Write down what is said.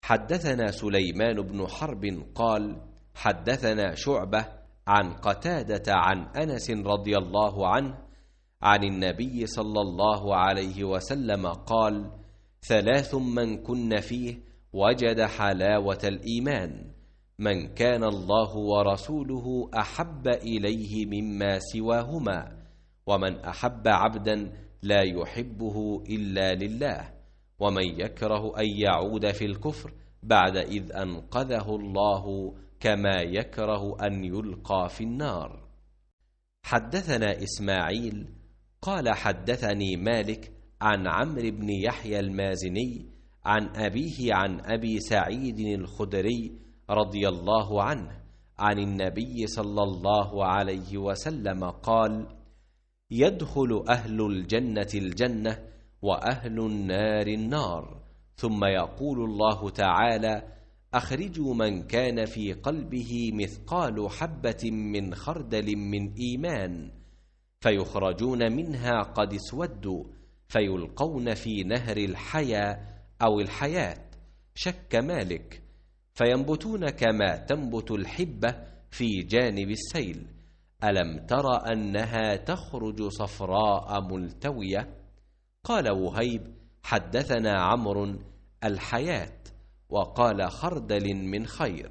حدثنا سليمان بن حرب قال حدثنا شعبة عن قتادة عن أنس رضي الله عنه عن النبي صلى الله عليه وسلم قال: 3 من كن فيه وجد حلاوة الإيمان: من كان الله ورسوله أحب إليه مما سواهما، ومن أحب عبدا لا يحبه إلا لله، ومن يكره أن يعود في الكفر بعد إذ أنقذه الله كما يكره أن يلقى في النار. حدثنا إسماعيل قال حدثني مالك عن عمرو بن يحيى المازني عن أبيه عن أبي سعيد الخدري رضي الله عنه عن النبي صلى الله عليه وسلم قال: يدخل أهل الجنة الجنة وأهل النار النار، ثم يقول الله تعالى: أخرجوا من كان في قلبه مثقال حبة من خردل من إيمان، فيخرجون منها قد اسودوا، فيلقون في نهر الحياة أو الحياة، شك مالك، فينبتون كما تنبت الحبة في جانب السيل. ألم تر أنها تخرج صفراء ملتوية؟ قال وهيب: حدثنا عمرو الحياة، وقال خردل من خير.